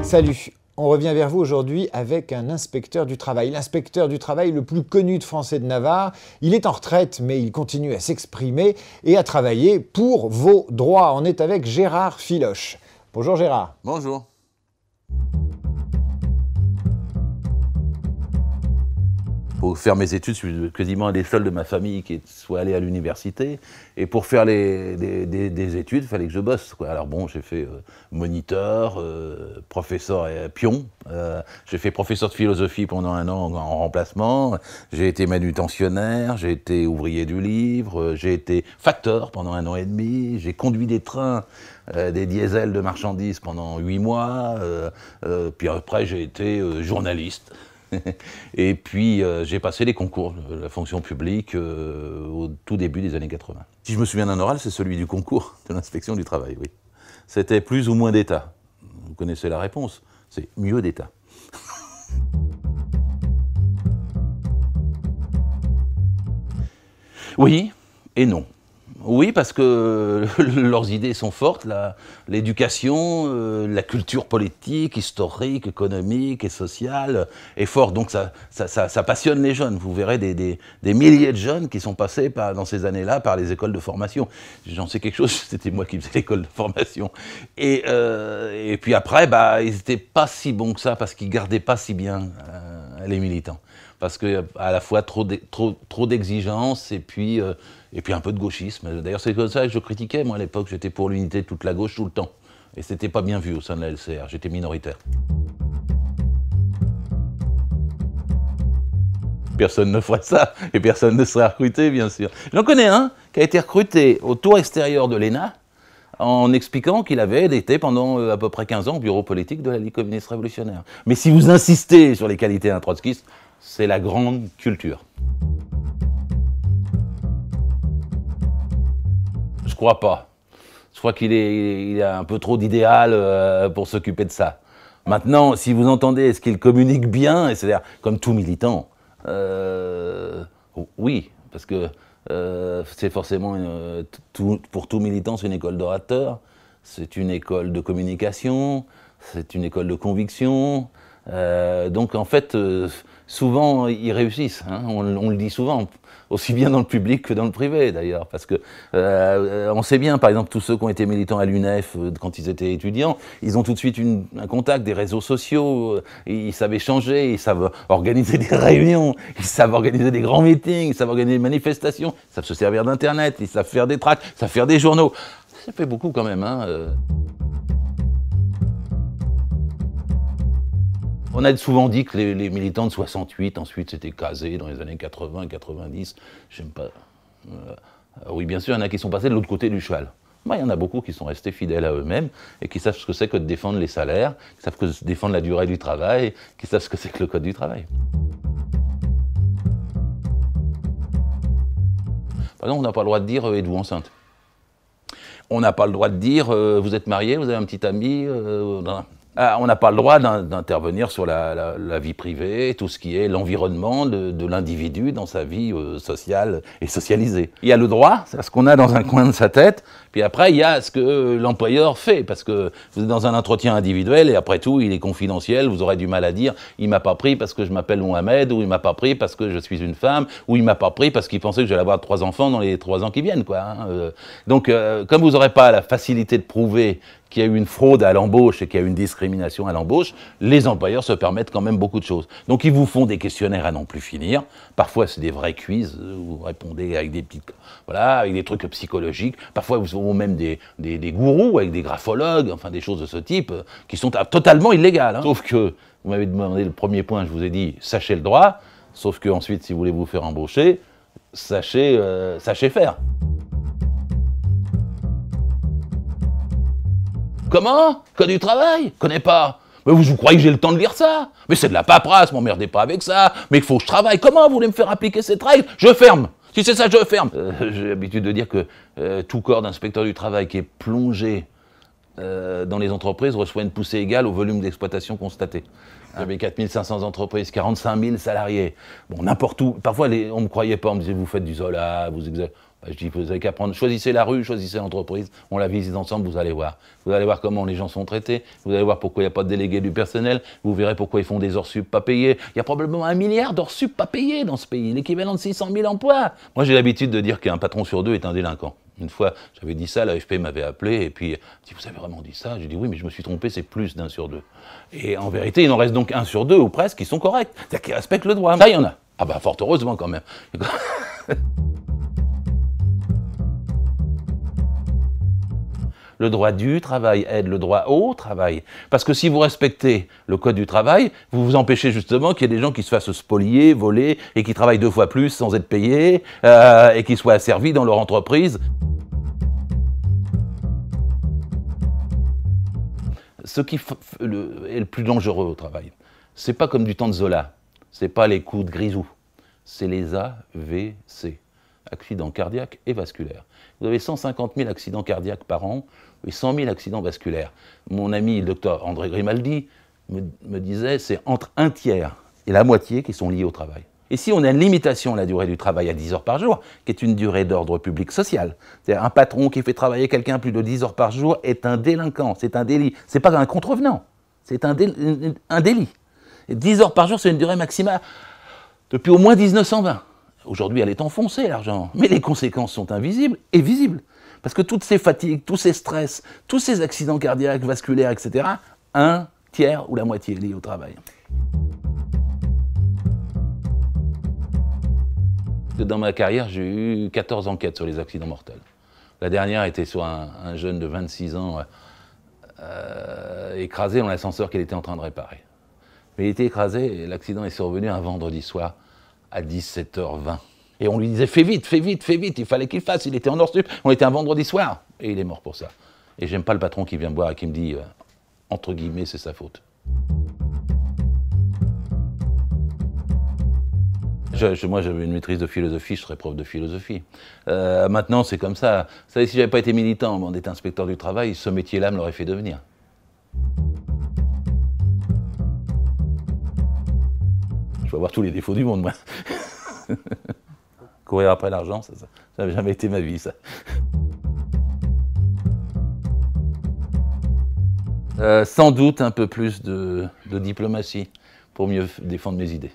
Salut, on revient vers vous aujourd'hui avec un inspecteur du travail. L'inspecteur du travail le plus connu de Français de Navarre. Il est en retraite, mais il continue à s'exprimer et à travailler pour vos droits. On est avec Gérard Filoche. Bonjour Gérard. Bonjour. Pour faire mes études, je suis quasiment un des seuls de ma famille qui soit allé à l'université. Et pour faire des études, il fallait que je bosse, quoi. Alors bon, j'ai fait moniteur, professeur et pion. J'ai fait professeur de philosophie pendant un an en remplacement. J'ai été manutentionnaire, j'ai été ouvrier du livre, j'ai été facteur pendant un an et demi. J'ai conduit des trains, des diesels de marchandises pendant 8 mois. Puis après, j'ai été journaliste. Et puis j'ai passé les concours de la fonction publique au tout début des années 80. Si je me souviens d'un oral, c'est celui du concours de l'inspection du travail, oui. C'était plus ou moins d'État. Vous connaissez la réponse, c'est mieux d'État. Oui et non. Oui, parce que leurs idées sont fortes, l'éducation, la culture politique, historique, économique et sociale est forte. Donc ça passionne les jeunes. Vous verrez des milliers de jeunes qui sont passés dans ces années-là par les écoles de formation. J'en sais quelque chose, c'était moi qui faisais l'école de formation. Et puis après, ils n'étaient pas si bons que ça parce qu'ils ne gardaient pas si bien les militants. Parce qu'à la fois trop d'exigences et puis un peu de gauchisme. D'ailleurs, c'est comme ça que je critiquais. Moi, à l'époque, j'étais pour l'unité de toute la gauche tout le temps. Et c'était pas bien vu au sein de la LCR. J'étais minoritaire. Personne ne ferait ça et personne ne serait recruté, bien sûr. J'en connais un qui a été recruté au tour extérieur de l'ENA en expliquant qu'il avait été pendant à peu près 15 ans au bureau politique de la Ligue communiste révolutionnaire. Mais si vous insistez sur les qualités d'un trotskiste, c'est la grande culture. Je crois pas. Je crois qu'il a un peu trop d'idéal pour s'occuper de ça. Maintenant, si vous entendez, est-ce qu'il communique bien, c'est-à-dire comme tout militant, oui, parce que c'est forcément, pour tout militant, c'est une école d'orateur, c'est une école de communication, c'est une école de conviction. Donc en fait, souvent ils réussissent, hein, on le dit souvent, aussi bien dans le public que dans le privé d'ailleurs, parce que on sait bien, par exemple, tous ceux qui ont été militants à l'UNEF quand ils étaient étudiants, ils ont tout de suite un contact des réseaux sociaux, ils savent échanger, ils savent organiser des réunions, ils savent organiser des grands meetings, ils savent organiser des manifestations, ils savent se servir d'internet, ils savent faire des tracts, ils savent faire des journaux. Ça fait beaucoup quand même, hein. On a souvent dit que les militants de 68, ensuite c'était casé dans les années 80, 90, j'aime pas. Oui, bien sûr, il y en a qui sont passés de l'autre côté du cheval. Il y en a beaucoup qui sont restés fidèles à eux-mêmes et qui savent ce que c'est que de défendre les salaires, qui savent que défendre la durée du travail, qui savent ce que c'est que le code du travail. Par exemple, on n'a pas le droit de dire êtes-vous enceinte. On n'a pas le droit de dire vous êtes marié, vous avez un petit ami. On n'a pas le droit d'intervenir sur la vie privée, tout ce qui est l'environnement de l'individu dans sa vie sociale et socialisée. Il y a le droit, c'est ce qu'on a dans un coin de sa tête, puis après il y a ce que l'employeur fait, parce que vous êtes dans un entretien individuel et après tout il est confidentiel, vous aurez du mal à dire il m'a pas pris parce que je m'appelle Mohamed, ou il m'a pas pris parce que je suis une femme, ou il m'a pas pris parce qu'il pensait que j'allais avoir 3 enfants dans les 3 ans qui viennent, quoi. Hein. Donc comme vous n'aurez pas la facilité de prouver qu'il y a eu une fraude à l'embauche et qu'il y a eu une discrimination à l'embauche, les employeurs se permettent quand même beaucoup de choses. Donc ils vous font des questionnaires à n'en plus finir. Parfois c'est des vrais quiz, vous répondez avec des petites, voilà, avec des trucs psychologiques. Parfois vous avez même des gourous avec des graphologues, enfin des choses de ce type qui sont totalement illégales. Hein. Sauf que vous m'avez demandé le premier point, je vous ai dit sachez le droit. Sauf que ensuite, si vous voulez vous faire embaucher, sachez faire. Comment? Code du travail? Connais pas. Mais vous croyez que j'ai le temps de lire ça? Mais c'est de la paperasse, m'emmerdez pas avec ça. Mais il faut que je travaille. Comment vous voulez me faire appliquer cette règle? Je ferme. Si c'est ça, je ferme. J'ai l'habitude de dire que tout corps d'inspecteur du travail qui est plongé dans les entreprises reçoit une poussée égale au volume d'exploitation constaté. J'avais 4500 entreprises, 45 000 salariés. Bon, n'importe où. Parfois, on ne me croyait pas, on me disait, vous faites du Zola, vous exagérez. Je dis, vous n'avez qu'à prendre, choisissez la rue, choisissez l'entreprise, on la visite ensemble, vous allez voir. Vous allez voir comment les gens sont traités, vous allez voir pourquoi il n'y a pas de délégué du personnel, vous verrez pourquoi ils font des heures sup pas payées. Il y a probablement 1 milliard d'heures sup pas payées dans ce pays, l'équivalent de 600 000 emplois. Moi, j'ai l'habitude de dire qu'un patron sur 2 est un délinquant. Une fois, j'avais dit ça, l'AFP m'avait appelé, et puis, si vous avez vraiment dit ça, j'ai dit oui, mais je me suis trompé, c'est plus d'1 sur 2. Et en vérité, il en reste donc 1 sur 2, ou presque, qui sont corrects, c'est-à-dire qui respectent le droit. Ça, il y en a. Ah bah, fort heureusement quand même. Le droit du travail aide le droit au travail. Parce que si vous respectez le code du travail, vous vous empêchez justement qu'il y ait des gens qui se fassent spolier, voler, et qui travaillent 2 fois plus sans être payés, et qui soient asservis dans leur entreprise. Ce qui est le plus dangereux au travail, c'est pas comme du temps de Zola, c'est pas les coups de grisou, c'est les AVC, accidents cardiaques et vasculaires. Vous avez 150 000 accidents cardiaques par an et 100 000 accidents vasculaires. Mon ami le docteur André Grimaldi me disait c'est entre 1/3 et la moitié qui sont liés au travail. Et si on a une limitation à la durée du travail à 10 heures par jour, qui est une durée d'ordre public social, c'est-à-dire un patron qui fait travailler quelqu'un plus de 10 heures par jour est un délinquant, c'est un délit. C'est pas un contrevenant, c'est un délit. Et 10 heures par jour, c'est une durée maximale depuis au moins 1920. Aujourd'hui, elle est enfoncée, l'argent. Mais les conséquences sont invisibles et visibles. Parce que toutes ces fatigues, tous ces stress, tous ces accidents cardiaques, vasculaires, etc., 1/3 ou la moitié liés au travail. Dans ma carrière, j'ai eu 14 enquêtes sur les accidents mortels. La dernière était sur un jeune de 26 ans écrasé dans l'ascenseur qu'il était en train de réparer. Mais il était écrasé et l'accident est survenu un vendredi soir à 17h20. Et on lui disait fais vite, il fallait qu'il fasse, il était en hors sup, on était un vendredi soir. Et il est mort pour ça. Et j'aime pas le patron qui vient me voir et qui me dit, entre guillemets, c'est sa faute. Moi, j'avais une maîtrise de philosophie, je serais prof de philosophie. Maintenant, c'est comme ça. Vous savez, si j'avais pas été militant, d'être inspecteur du travail, ce métier-là me l'aurait fait devenir. Je vais avoir tous les défauts du monde, moi. Courir après l'argent, ça n'avait jamais été ma vie, ça. Sans doute un peu plus de diplomatie pour mieux défendre mes idées.